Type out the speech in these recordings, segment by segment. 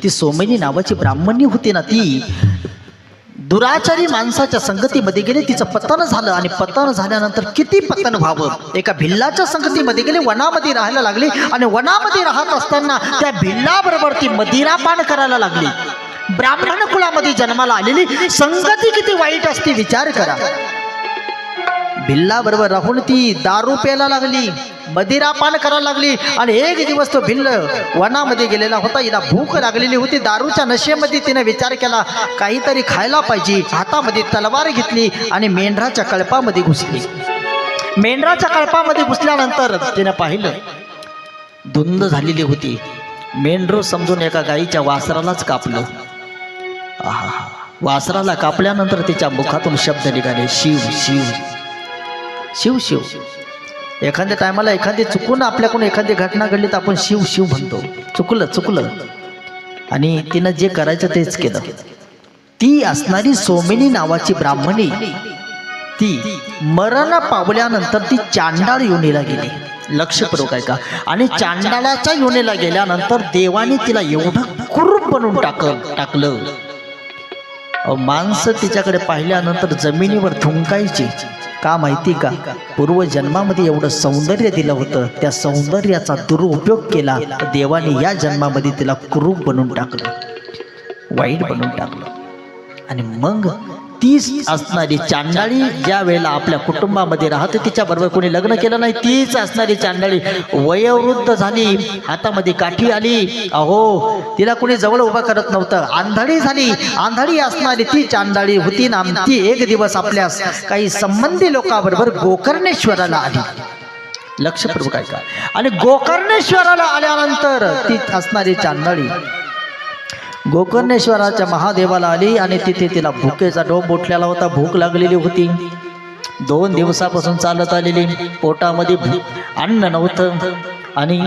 ती सोमिनी नावाची ब्राह्मणी होती ना, ती दुराचारी माणसाच्या संगतीमध्ये गेले, तिचं पतन झालं आणि पतन झाल्यानंतर किती पतन व्हावं, एका भिल्लाच्या संगतीमध्ये गेले, वनामध्ये राहायला लागली आणि वनामध्ये राहत असताना त्या भिल्लाबरोबर ती मदिरापान करायला लागली. ब्राह्मण कुळामध्ये जन्माला आलेली संगती किती वाईट असते विचार करा. भिल्ला बरोबर राहून ती दारू प्यायला लागली, मदिरापान करायला लागली आणि एक दिवस तो भिल्ल वनामध्ये गेलेला होता. हिला भूक लागलेली होती. दारूच्या नशेमध्ये तिने विचार केला काहीतरी खायला पाहिजे. हातामध्ये तलवार घेतली आणि मेंढराच्या कळपामध्ये घुसली. मेंढराच्या कळपामध्ये घुसल्यानंतर तिने पाहिलं धुंद झालेली होती. मेंढरू समजून एका गाईच्या वासरालाच कापलं. वासराला कापल्यानंतर तिच्या मुखातून शब्द निघाले, शिव शिव शिव शिव. एखाद्या टायमाला एखादी चुकून आपल्याकडून एखादी घटना घडली तर आपण शिव शिव म्हणतो. चुकलं. आणि तिनं जे करायचं तेच केलं. ती असणारी सोमिनी नावाची ब्राह्मणी ती मरण पावल्यानंतर ती चांडाळ योनीला गेली. लक्षपूर्वक आहे का. आणि चांडाळाच्या योनीला गेल्यानंतर देवाने तिला एवढं कुरूप बनवून टाकलं. माणसं तिच्याकडे पाहिल्यानंतर जमिनीवर थुंकायची. का माहिती का, पूर्वजन्मामध्ये एवढं सौंदर्य दिलं होतं, त्या सौंदर्याचा दुरुपयोग केला. देवाने या जन्मामध्ये तिला कुरूप बनवून टाकलं, वाईट बनवून टाकलं. आणि मग तीच असणारी चांडाळी ज्या वेळेला आपल्या कुटुंबामध्ये राहते, तिच्याबरोबर कोणी लग्न केलं नाही, तीच असणारी चांडाळी वयोवृद्ध झाली, हातामध्ये काठी आली. अहो, तिला कोणी जवळ उभा करत नव्हतं, आंधळी झाली. आंधळी असणारी ती चांडाळी होती ना, ती एक दिवस आपल्या काही संबंधी लोकांबरोबर गोकर्णेश्वराला आली. लक्षपूर्वक आहे का. आणि गोकर्णेश्वराला आल्यानंतर ती असणारी चांडाळी गोकर्णेश्वराच्या महादेवाला आली आणि तिथे तिला भुकेचा डोंब उठलेला होता. भूक लागलेली होती. 2 दिवसापासून चालत आलेली, पोटामध्ये अन्न नव्हतं. आणि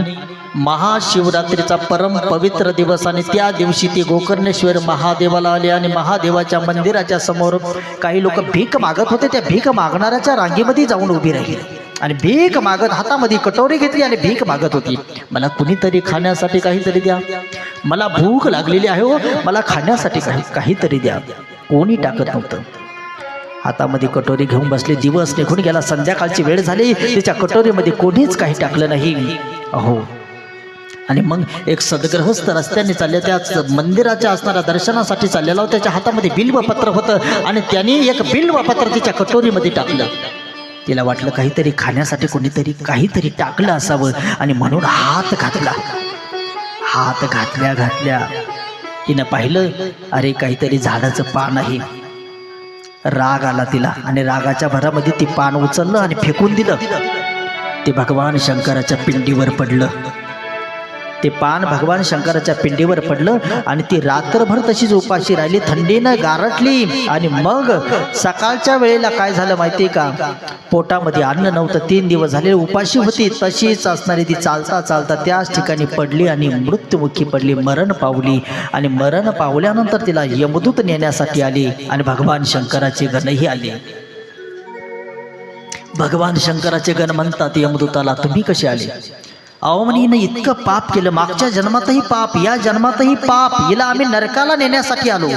महाशिवरात्रीचा परम पवित्र दिवस आणि त्या दिवशी ती गोकर्णेश्वर महादेवाला आले. आणि महादेवाच्या मंदिराच्या समोर काही लोक भीक मागत होते. त्या भीक मागणाऱ्याच्या रांगेमध्ये जाऊन उभी राहिली आणि भीक मागत हातामध्ये कटोरी घेतली आणि भीक मागत होती. मला कुणीतरी खाण्यासाठी काहीतरी द्या, मला भूक लागलेली आहे हो, मला खाण्यासाठी काहीतरी द्या. कोणी टाकत नव्हतं. हातामध्ये कटोरी घेऊन बसले. दिवस निघून गेला, संध्याकाळची वेळ झाली, तिच्या कटोरीमध्ये कोणीच काही टाकलं नाही. अहो, आणि मग एक सद्ग्रहस्थ रस्त्याने चालले, त्या मंदिराच्या असणाऱ्या दर्शनासाठी चाललेला होता. त्याच्या हातामध्ये बिल्वपत्र होतं आणि त्यांनी एक बिल्वपत्र तिच्या कटोरीमध्ये टाकलं. तिला वाटलं काहीतरी खाण्यासाठी कोणीतरी काहीतरी टाकलं असावं आणि म्हणून हात घातला. हात घातल्या तिनं पाहिलं, अरे काहीतरी झाडाचं पान आहे. राग आला तिला आणि रागाच्या भरामध्ये ती पान उचललं आणि फेकून दिलं. ते भगवान शंकराच्या पिंडीवर पडलं. ते पान भगवान शंकराच्या पिंडीवर पडलं आणि ती रात्रभर तशीच उपाशी राहिली, थंडीनं गारटली. आणि मग सकाळच्या वेळेला काय झालं माहिती का, पोटामध्ये अन्न नव्हतं. 3 दिवस झाले उपाशी होती. तशीच असणारी ती चालता त्याच ठिकाणी पडली आणि मृत्युमुखी पडली, मरण पावली. आणि मरण पावल्यानंतर तिला यमदूत नेण्यासाठी आली आणि भगवान शंकराचे गणही आले. भगवान शंकराचे गण म्हणतात यमदूताला, तुम्ही कसे आले. अहो, म्हणे हिनं इतकं पाप केलं, मागच्या जन्मातही पाप, या जन्मातही पाप, हिला आम्ही नरकाला नेण्यासाठी आलो.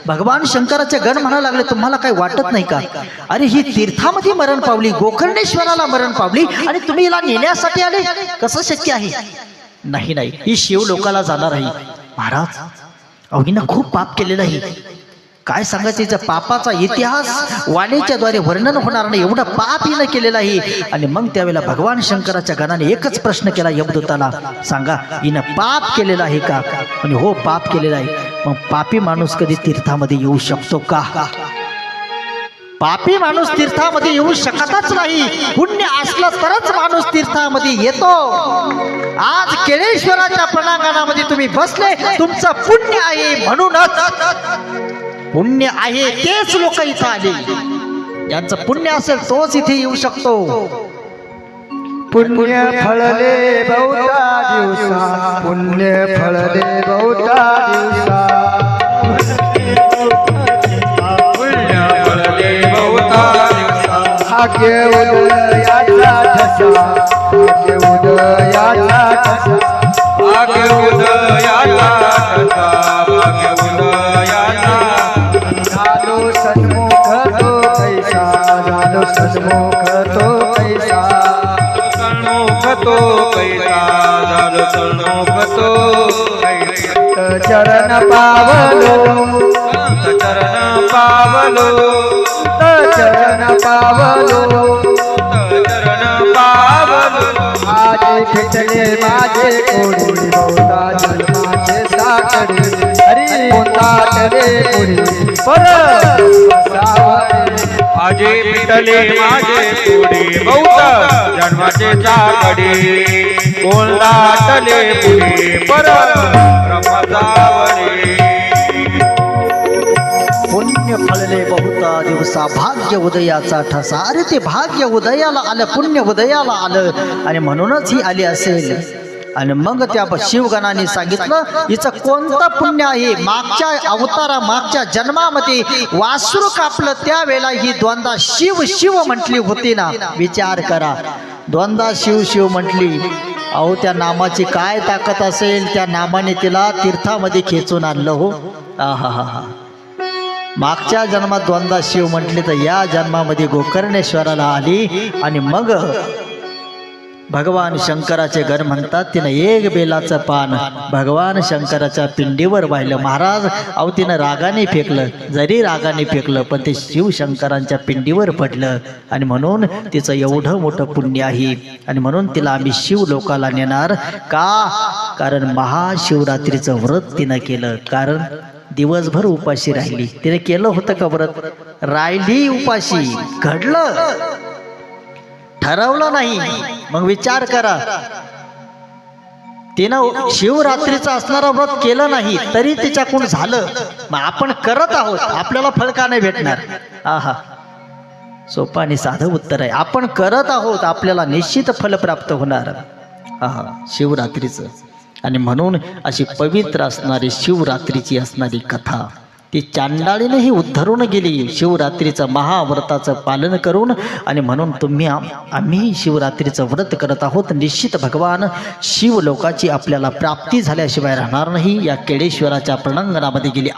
भगवान शंकराचे गण म्हणायला लागले, तुम्हाला काही वाटत नाही का, अरे ही तीर्थामध्ये मरण पावली, गोकर्णेश्वराला मरण पावली आणि तुम्ही हिला नेण्यासाठी आले, कसं शक्य आहे. नाही, ही शिव लोकाला जाणार आहे. महाराज, अहो हिनं खूप पाप केलेलं आहे. काय सांगायचं, पापाचा इतिहास वाणीच्या द्वारे वर्णन होणार नाही, एवढं पाप हिनं केलेलं आहे. आणि मग त्यावेळेला भगवान शंकराच्या गणाने एकच प्रश्न केला यमदूताला, सांगा हिनं पाप केलेला आहे का. आणि हो, पाप केलेला आहे. मग पापी माणूस कधी तीर्थामध्ये येऊ शकतो का. पापी माणूस तीर्थामध्ये येऊ शकतच नाही. पुण्य असलं तरच माणूस तीर्थामध्ये येतो. आज केळेश्वराच्या प्रणांगणामध्ये तुम्ही बसले, तुमचं पुण्य आहे. म्हणूनच पुण्य आहे तेच लोक इथं आले. यांचं पुण्य असेल तोच इथे येऊ शकतो. पुण्य फळले बहुता दिवसा, पुण्य फळले बहुता दिवसा, पुण्य फळले बहुता दिवसा. भाग्य उदयाचा ठसा, भाग्य उदयाचा ठसा, भाग्य उदयाचा ठसा. सन्मुख तो कैसा सन्मुख तो कैसा झालो सन्मुख तो कैसा चरण पावलो संत चरण पावलो चरण पावलो चरण पावलो आज फिटले माझे कोडी बहुता जन्माचे साकडे हरी कोंदाटले पुढे परत बसावरे आजे पिटले माझे पुढे बहुत जन्माचे चाकडे कोण लाटले पुढे परत रमजावरे पुण्य फळले बहुता दिवसा भाग्य उदयाचा ठसा. अरे ते भाग्य उदयाला आलं, पुण्य उदयाला आलं आणि म्हणूनच ही आली असेल. आणि मग त्या शिवगणाने सांगितलं हिचं कोणतं पुण्य आहे. मागच्या अवतारा मागच्या जन्मामध्ये वासरू कापलं त्यावेळेला ही दोनदा शिव शिव म्हटली होती ना. विचार करा, दोनदा शिव शिव म्हटली. अहो त्या नामाची काय ताकद असेल. त्या नामाने तिला तीर्थामध्ये खेचून आणलं हो. आहा हा हा. मागच्या जन्मात दोनदा शिव म्हटले तर या जन्मामध्ये गोकर्णेश्वराला आली. आणि मग भगवान शंकराचे घर म्हणतात तिनं एक बेलाचं पान भगवान शंकराच्या पिंडीवर वाहिलं. महाराज अहो तिनं रागाने फेकलं, जरी रागाने फेकलं पण ते शिवशंकरांच्या पिंडीवर पडलं. आणि म्हणून तिचं एवढं मोठं पुण्य आहे. आणि म्हणून तिला आम्ही शिवलोकाला नेणार का, कारण महाशिवरात्रीचं व्रत तिनं केलं. कारण दिवसभर उपाशी राहिली. तिने केलं होतं का व्रत, राहिली उपाशी, घडलं, ठरवलं नाही. मग विचार करा, तिनं शिवरात्रीचं असणारं व्रत केलं नाही तरी तिच्याकडून झालं. मग आपण करत आहोत, आपल्याला फळ का नाही भेटणार. आहा, सोपं आणि साधं उत्तर आहे. आपण करत आहोत, आपल्याला निश्चित फल प्राप्त होणार. आहा, शिवरात्रीचं. आणि म्हणून अशी पवित्र असणारी शिवरात्रीची असणारी कथा ती चांडाळीनेही उद्धरून गेली शिवरात्रीचं महाव्रताचं पालन करून. आणि म्हणून आम्ही शिवरात्रीचं व्रत करत आहोत. निश्चित भगवान शिवलोकाची आपल्याला प्राप्ती झाल्याशिवाय राहणार नाही. या केळेश्वराच्या प्रणांगणामध्ये गेली.